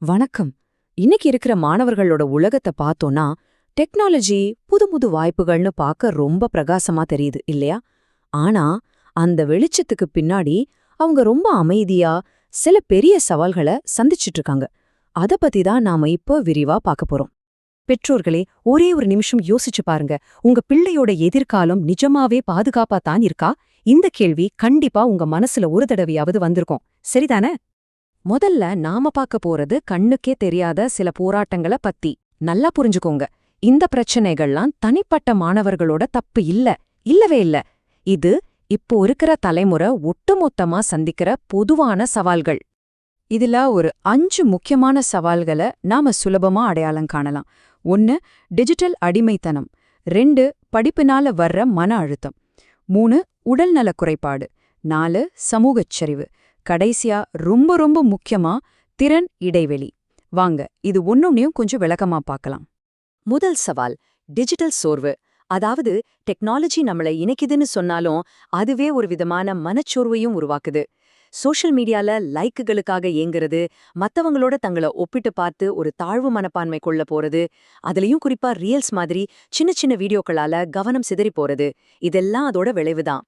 வணக்கம். இன்னைக்கு இருக்கிற மாணவர்களோட உலகத்தை பார்த்தோம்னா, டெக்னாலஜி புது புது வாய்ப்புகள்னு பார்க்க ரொம்ப பிரகாசமா தெரியுது இல்லையா? ஆனா, அந்த வெளிச்சத்துக்கு பின்னாடி அவங்க ரொம்ப அமைதியா சில பெரிய சவால்களை சந்திச்சிட்டு இருக்காங்க. அத பத்தி தான் நாம இப்போ விரிவா பார்க்க போறோம். பெற்றோர்களே, ஒரே ஒரு நிமிஷம் யோசிச்சு பாருங்க. உங்க பிள்ளையோட எதிர்காலம் நிஜமாவே பாதுகாப்பா தான் இருக்கா? இந்த கேள்வி கண்டிப்பா உங்க மனசுல ஒரு தடவையாவது வந்திருக்கும். சரிதானே? முதல்ல நாம பார்க்க போறது கண்ணுக்கே தெரியாத சில போராட்டங்கள பத்தி. நல்லா புரிஞ்சுக்கோங்க. இந்த பிரச்சனைகள்லாம் தனிப்பட்ட மாணவர்களோட தப்பு இல்லவே இல்ல. இது இப்போ இருக்கிற தலைமுறை ஒட்டுமொத்தமா சந்திக்கிற பொதுவான சவால்கள். இதுல ஒரு 5 முக்கியமான சவால்களை நாம சுலபமா அடையாளம் காணலாம். 1. டிஜிட்டல் அடிமைத்தனம். 2. படிப்பினால வர்ற மன அழுத்தம். 3. உடல்நலக் குறைபாடு. 4. சமூகச் சரிவு. கடைசியா ரொம்ப ரொம்ப முக்கியமா திறன் இடைவெளி. வாங்க இது ஒன்னொன்னையும் கொஞ்சம் விளக்கமா பார்க்கலாம். முதல் சவால் டிஜிட்டல் சோர்வு. அதாவது டெக்னாலஜி நம்மளை இணைக்குதுன்னு சொன்னாலும் அதுவே ஒரு விதமான மனச்சோர்வையும் உருவாக்குது. சோஷியல் மீடியால லைக்குகளுக்காக ஏங்குறது, மத்தவங்களோட தங்களை ஒப்பிட்டு பார்த்து ஒரு தாழ்வு மனப்பான்மை கொள்ள போறது, அதுலயும் குறிப்பா ரீல்ஸ் மாதிரி சின்ன சின்ன வீடியோக்களால கவனம் சிதறி போறது, இதெல்லாம் அதோட விளைவுதான்.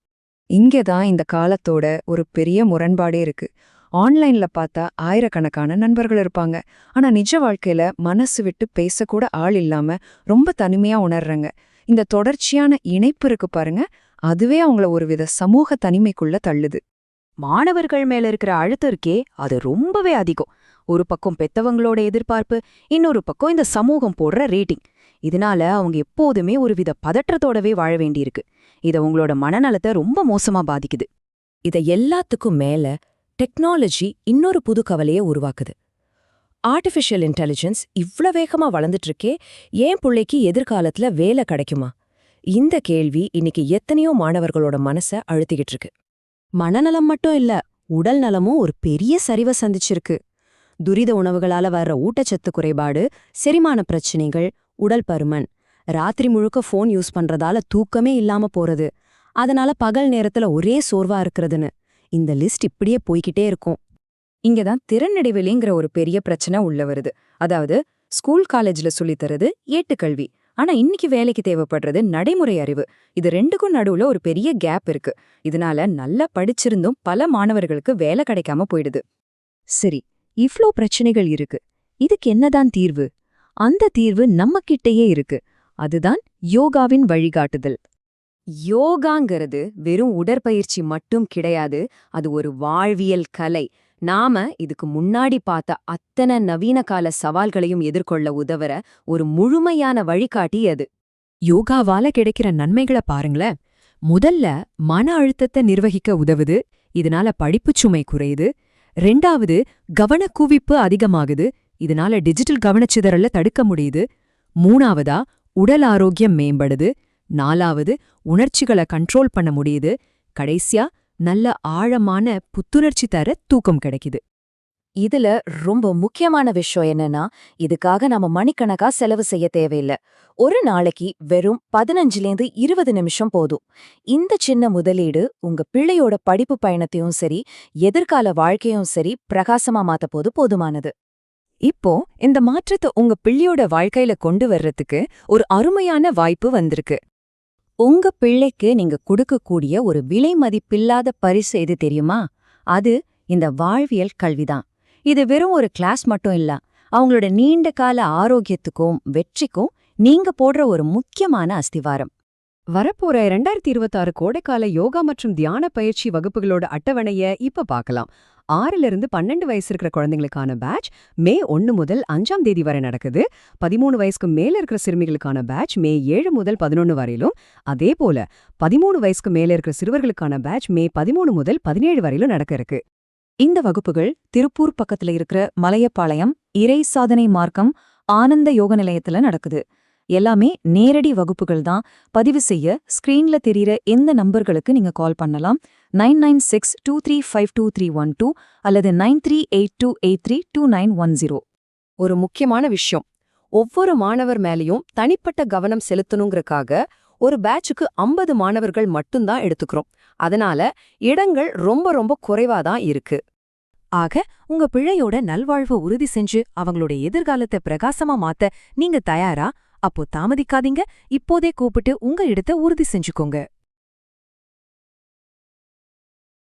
இங்கதான் இந்த காலத்தோட ஒரு பெரிய முரண்பாடே இருக்கு. ஆன்லைன்ல பார்த்தா ஆயிரக்கணக்கான நண்பர்கள் இருப்பாங்க. ஆனா நிஜ வாழ்க்கையில மனசு விட்டு பேசக்கூட ஆள் இல்லாம ரொம்ப தனிமையா உணர்றாங்க. இந்த தொடர்ச்சியான இணைப்பு இருக்கு பாருங்க, அதுவே அவங்கள ஒருவித சமூக தனிமைக்குள்ள தள்ளுது. மாணவர்கள் மேல இருக்கிற அழுத்தம் இருக்கே, அது ரொம்பவே அதிகம். ஒரு பக்கம் பெத்தவங்களோட எதிர்பார்ப்பு, இன்னொரு பக்கம் இந்த சமூகம் போடுற ரேட்டிங். இதனால அவங்க எப்போதுமே ஒருவித பதற்றத்தோடவே வாழ வேண்டியிருக்கு. இத உங்களோட மனநலத்தை ரொம்ப மோசமா பாதிக்குது. இத எல்லாத்துக்கும் மேல டெக்னாலஜி இன்னொரு புது கவலையை உருவாக்குது. ஆர்டிஃபிஷியல் இன்டெலிஜென்ஸ் இவ்ளோ வேகமா வளர்ந்துட்டு இருக்கே, ஏன் பிள்ளைக்கு எதிர்காலத்துல வேலை கிடைக்குமா? இந்த கேள்வி இன்னைக்கு எத்தனையோ மாணவர்களோட மனசை அழுத்திக்கிட்டு இருக்கு. மனநலம் மட்டும் இல்ல, உடல் நலமும் ஒரு பெரிய சரிவை சந்திச்சிருக்கு. துரித உணவுகளால வர்ற ஊட்டச்சத்து குறைபாடு, செரிமான பிரச்சனைகள், உடல் பருமன், ராத்திரி முழுக்க ஃபோன் யூஸ் பண்றதால தூக்கமே இல்லாம போறது, அதனால பகல் நேரத்துல ஒரே சோர்வா இருக்கிறதுன்னு இந்த லிஸ்ட் இப்படியே போய்கிட்டே இருக்கும். இங்கதான் திறன் இடைவெளிங்கிற ஒரு பெரிய பிரச்சனை உள்ள வருது. அதாவது ஸ்கூல் காலேஜ்ல சொல்லித்தரது ஏட்டுக்கல்வி, ஆனா இன்னைக்கு வேலைக்கு தேவைப்படுறது நடைமுறை அறிவு. இது ரெண்டுக்கும் நடுவுல ஒரு பெரிய கேப் இருக்கு. இதனால நல்லா படிச்சிருந்தும் பல மாணவர்களுக்கு வேலை கிடைக்காம போயிடுது. சரி, இவ்ளோ பிரச்சனைகள் இருக்கு. இதுக்கு என்னதான் தீர்வு? அந்த தீர்வு நம்ம கிட்டேயே இருக்கு. அதுதான் யோகாவின் வழிகாட்டுதல். யோகாங்கிறது வெறும் உடற்பயிற்சி மட்டும் கிடையாது, அது ஒரு வாழ்வியல் கலை. நாம இதுக்கு முன்னாடி பார்த்த அத்தனை நவீன கால சவால்களையும் எதிர்கொள்ள உதவுற ஒரு முழுமையான வழிகாட்டி அது. யோகாவால கிடைக்கிற நன்மைகளை பாருங்களேன். முதல்ல மன அழுத்தத்தை நிர்வகிக்க உதவுது, இதனால படிப்புச் சுமை குறையுது. 2வது கவனக்குவிப்பு அதிகமாகுது, இதனால டிஜிட்டல் கவனச்சிதறல தடுக்க முடியுது. 3வதா உடல் ஆரோக்கியம் மேம்படுது. 4வது உணர்ச்சிகளை கண்ட்ரோல் பண்ண முடியுது. கடைசியா நல்ல ஆழமான புத்துணர்ச்சி தர தூக்கம் கிடைக்குது. இதுல ரொம்ப முக்கியமான விஷயம் என்னன்னா, இதுக்காக நாம மணிக்கணக்கா செலவு செய்ய தேவையில்லை. ஒரு நாளைக்கு வெறும் 15லேருந்து 20 நிமிஷம் போதும். இந்த சின்ன முதலீடு உங்க பிள்ளையோட படிப்பு பயணத்தையும் சரி, எதிர்கால வாழ்க்கையும் சரி பிரகாசமா மாத்த போதுமானது. இப்போ இந்த மாற்றத்தை உங்க பிள்ளையோட வாழ்க்கையில கொண்டு வர்றதுக்கு ஒரு அருமையான வாய்ப்பு வந்திருக்கு. உங்க பிள்ளைக்கு நீங்க கொடுக்கக்கூடிய ஒரு விலை மதிப்பில்லாத பரிசு எது தெரியுமா? அது இந்த வாழ்வியல் கல்விதான். இது வெறும் ஒரு கிளாஸ் மட்டும் இல்ல, அவங்களோட நீண்ட கால ஆரோக்கியத்துக்கும் வெற்றிக்கும் நீங்க போடுற ஒரு முக்கியமான அஸ்திவாரம். வரப்போற 2026 கோடைக்கால யோகா மற்றும் தியான பயிற்சி வகுப்புகளோட அட்டவணைய இப்ப பார்க்கலாம். 6லிருந்து 12 வயசு இருக்கிற குழந்தைங்களுக்கான பேட்ச் மே 1 முதல் 5ஆம் தேதி வரை நடக்குது. 13 வயசுக்கு மேல இருக்கிற சிறுமிகளுக்கான பேட்ச் மே 7 முதல் 11 வரையிலும், அதே போல 13 வயசுக்கு மேல இருக்கிற சிறுவர்களுக்கான பேட்ச் மே 13 முதல் 17 வரையிலும் நடக்க இருக்கு. இந்த வகுப்புகள் திருப்பூர் பக்கத்துல இருக்கிற மலையப்பாளையம் இறை சாதனை மார்க்கம் ஆனந்த யோக நிலையத்துல நடக்குது. எல்லாமே நேரடி வகுப்புகள் தான். பதிவு செய்ய ஸ்கிரீன்ல தெரியிற எந்த நம்பர்களுக்கு நீங்க கால் பண்ணலாம். 9962352312 அல்லது 9382832910. ஒரு முக்கியமான விஷயம், ஒவ்வொரு மாணவர் மேலேயும் தனிப்பட்ட கவனம் செலுத்தணுங்கிறக்காக ஒரு பேட்சுக்கு 50 மாணவர்கள் மட்டும்தான் எடுத்துக்கிறோம். அதனால இடங்கள் ரொம்ப ரொம்ப குறைவாதான் இருக்கு. ஆக உங்க பிள்ளையோட நல்வாழ்வை உறுதி செஞ்சு அவங்களோட எதிர்காலத்தை பிரகாசமா மாத்த நீங்க தயாரா? அப்போ தாமதிக்காதீங்க, இப்போதே கூப்பிட்டு உங்க இடத்தை உறுதி செஞ்சுக்கோங்க.